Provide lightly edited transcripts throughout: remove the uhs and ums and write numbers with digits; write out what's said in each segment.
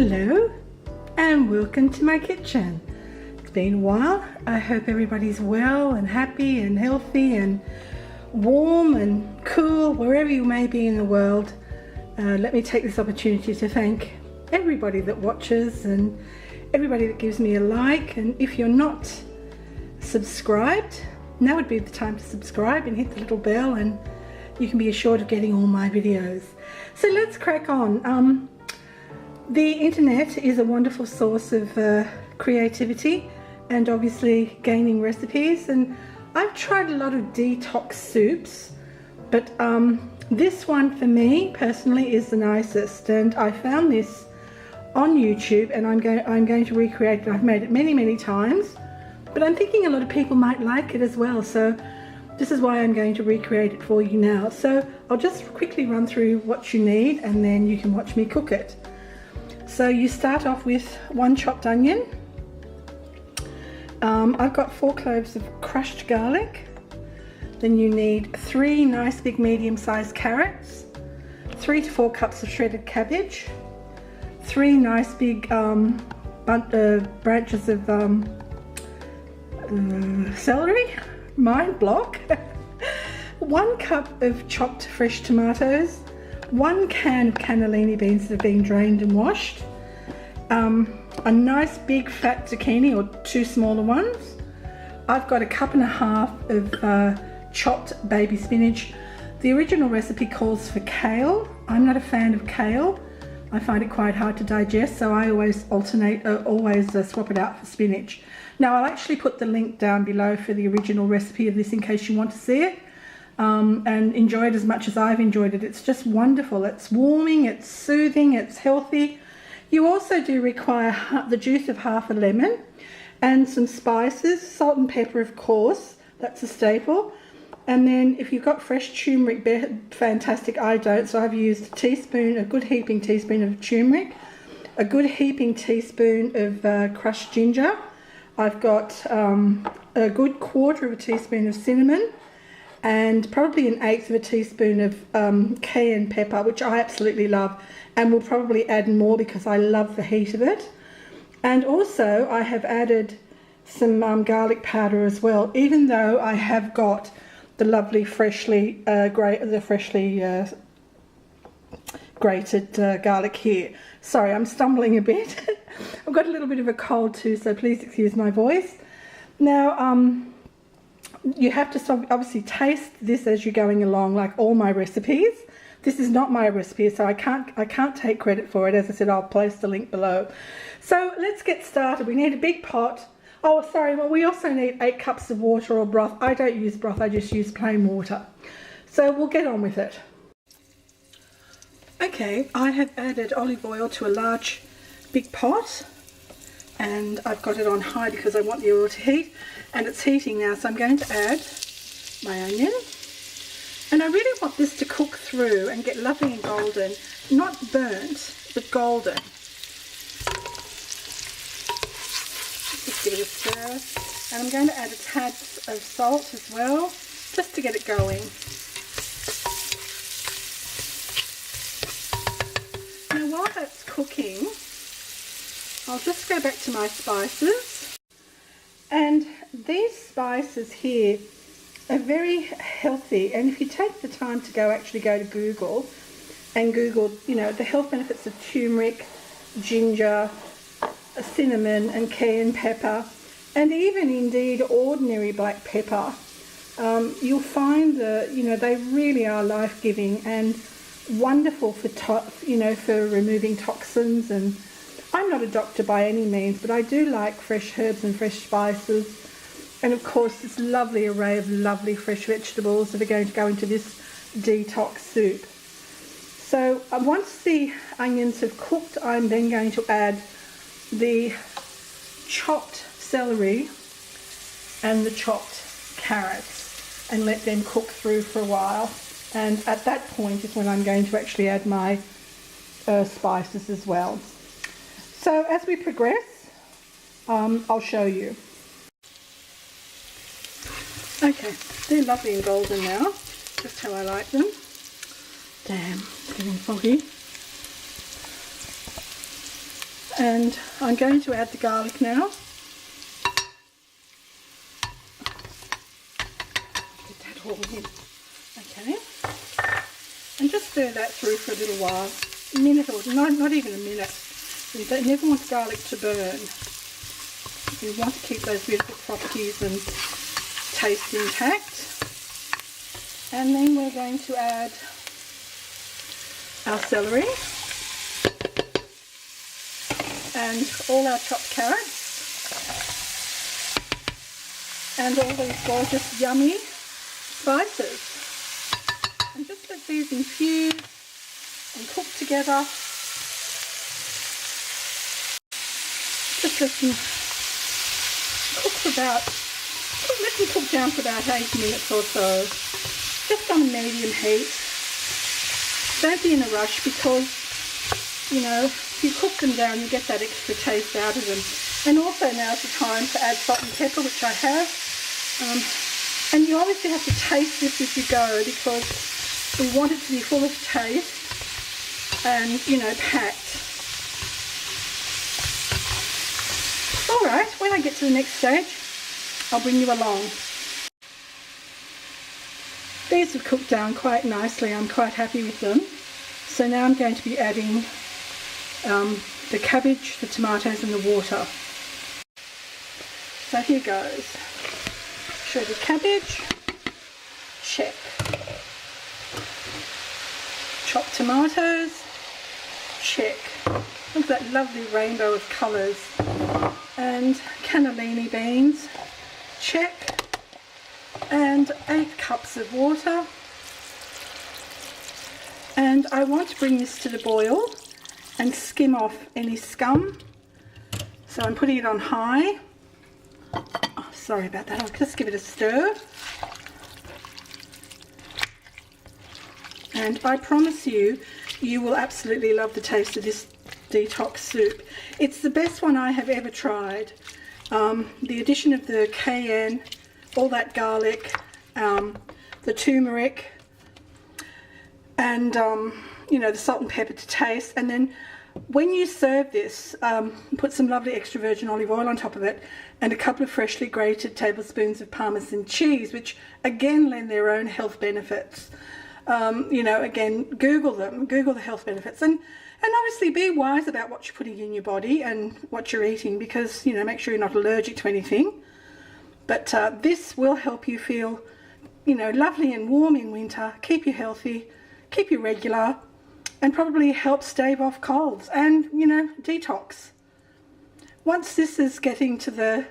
Hello and welcome to my kitchen. It's been a while. I hope everybody's well and happy and healthy and warm and cool wherever you may be in the world. Let me take this opportunity to thank everybody that watches and everybody that gives me a like, and if you're not subscribed, now would be the time to subscribe and hit the little bell and you can be assured of getting all my videos. So let's crack on. The internet is a wonderful source of creativity and obviously gaining recipes, and I've tried a lot of detox soups, but this one for me personally is the nicest, and I found this on YouTube and I'm going to recreate it. I've made it many times, but I'm thinking a lot of people might like it as well, so this is why I'm going to recreate it for you now. So I'll just quickly run through what you need and then you can watch me cook it. So you start off with 1 chopped onion. I've got 4 cloves of crushed garlic. Then you need 3 nice big medium-sized carrots, 3 to 4 cups of shredded cabbage, 3 nice big branches of celery, mind block, 1 cup of chopped fresh tomatoes, 1 can of cannellini beans that have been drained and washed, a nice big fat zucchini or 2 smaller ones. I've got 1.5 cups of chopped baby spinach. The original recipe calls for kale. I'm not a fan of kale. I find it quite hard to digest, so I always swap it out for spinach. Now I'll actually put the link down below for the original recipe of this in case you want to see it. And enjoy it as much as I've enjoyed it. It's just wonderful. It's warming, it's soothing, it's healthy. You also do require the juice of half a lemon and some spices, salt and pepper of course, that's a staple. And then if you've got fresh turmeric, fantastic. I don't, so I've used a good heaping teaspoon of turmeric, a good heaping teaspoon of crushed ginger. I've got a good 1/4 teaspoon of cinnamon, and probably 1/8 teaspoon of cayenne pepper, which I absolutely love and will probably add more because I love the heat of it. And also I have added some garlic powder as well, even though I have got the lovely freshly grated garlic here. Sorry, I'm stumbling a bit. I've got a little bit of a cold too, so please excuse my voice. Now you have to obviously taste this as you're going along, like all my recipes. This is not my recipe, so I can't take credit for it. As I said, I'll place the link below. So let's get started. We need a big pot. Oh, sorry, well, we also need 8 cups of water or broth. I don't use broth, I just use plain water. So we'll get on with it. Okay, I have added olive oil to a large big pot, and I've got it on high because I want the oil to heat, and it's heating now, so I'm going to add my onion. And I really want this to cook through and get lovely and golden, not burnt, but golden. Just give it a stir, and I'm going to add a tad of salt as well, just to get it going. Now while that's cooking, I'll just go back to my spices, and these spices here are very healthy, and if you take the time to actually go to Google and Google, you know, the health benefits of turmeric, ginger, cinnamon and cayenne pepper, and even indeed ordinary black pepper, you'll find that, you know, they really are life-giving and wonderful for for removing toxins. And I'm not a doctor by any means, but I do like fresh herbs and fresh spices. And of course this lovely array of lovely fresh vegetables that are going to go into this detox soup. So once the onions have cooked, I'm then going to add the chopped celery and the chopped carrots and let them cook through for a while. And at that point is when I'm going to actually add my spices as well. So as we progress, I'll show you. Okay, they're lovely and golden now, just how I like them. Damn, it's getting foggy. And I'm going to add the garlic now. Get that all in. Okay. And just stir that through for a little while. A minute or not even a minute. You never want garlic to burn. You want to keep those beautiful properties and taste intact. And then we're going to add our celery and all our chopped carrots and all these gorgeous yummy spices. And just let these infuse and cook together. Just let them cook for about, let them cook down for about 8 minutes or so. Just on a medium heat. Don't be in a rush because, you know, if you cook them down you get that extra taste out of them. And also now's the time to add salt and pepper, which I have. And you obviously have to taste this as you go because we want it to be full of taste and, you know, packed. Alright, when I get to the next stage, I'll bring you along. These have cooked down quite nicely. I'm quite happy with them. So now I'm going to be adding the cabbage, the tomatoes and the water. So here goes. Shredded cabbage, check. Chopped tomatoes, check. Look at that lovely rainbow of colours. And cannellini beans, check. And 8 cups of water. And I want to bring this to the boil and skim off any scum. So I'm putting it on high. Oh, sorry about that, I'll just give it a stir. And I promise you, you will absolutely love the taste of this detox soup. It's the best one I have ever tried. The addition of the cayenne, all that garlic, the turmeric, and you know, the salt and pepper to taste. And then when you serve this, put some lovely extra virgin olive oil on top of it and a couple of freshly grated tablespoons of Parmesan cheese, which again lend their own health benefits. You know, again, Google them, Google the health benefits, and obviously be wise about what you're putting in your body and what you're eating, because, you know, make sure you're not allergic to anything. But this will help you feel, you know, lovely and warm in winter, keep you healthy, keep you regular, and probably help stave off colds and, you know, detox. Once this is getting to the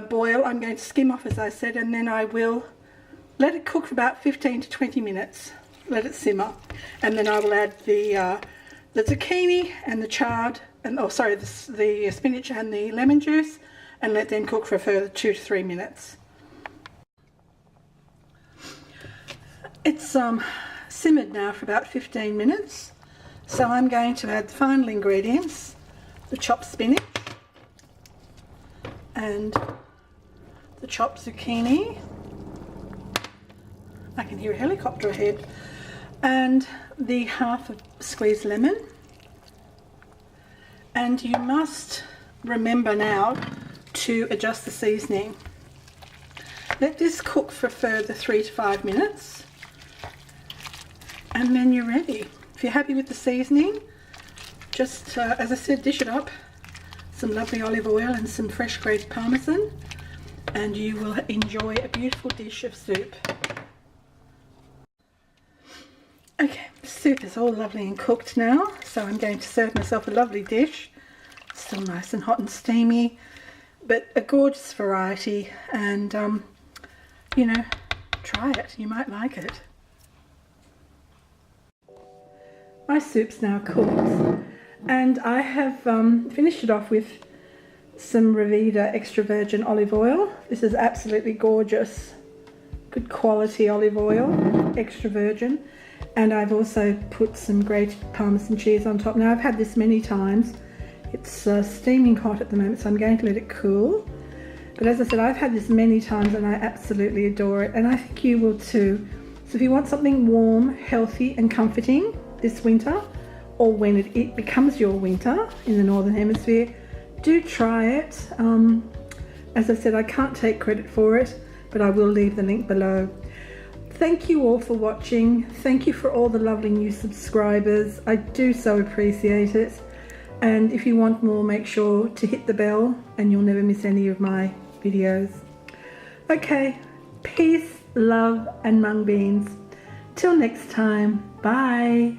boil, I'm going to skim off, as I said, and then I will let it cook for about 15 to 20 minutes. Let it simmer, and then I will add the zucchini and the chard, and the spinach and the lemon juice, and let them cook for a further 2 to 3 minutes. It's simmered now for about 15 minutes, so I'm going to add the final ingredients: the chopped spinach and the chopped zucchini. I can hear a helicopter ahead. And the half a squeezed lemon. And you must remember now to adjust the seasoning. Let this cook for a further 3 to 5 minutes, and then you're ready. If you're happy with the seasoning, just as I said, dish it up, some lovely olive oil and some fresh grated Parmesan, and you will enjoy a beautiful dish of soup. Okay, the soup is all lovely and cooked now, so I'm going to serve myself a lovely dish. Still nice and hot and steamy, but a gorgeous variety, and you know, try it, you might like it. My soup's now cooked, and I have finished it off with some Revita extra virgin olive oil. This is absolutely gorgeous, good quality olive oil, extra virgin. And I've also put some grated Parmesan cheese on top. Now, I've had this many times. It's steaming hot at the moment, so I'm going to let it cool. But as I said, I've had this many times and I absolutely adore it, and I think you will too. So if you want something warm, healthy and comforting this winter, or when it becomes your winter in the Northern Hemisphere, do try it. As I said, I can't take credit for it, but I will leave the link below. Thank you all for watching. Thank you for all the lovely new subscribers. I do so appreciate it. And if you want more, make sure to hit the bell and you'll never miss any of my videos. Okay, peace, love and mung beans. Till next time, bye.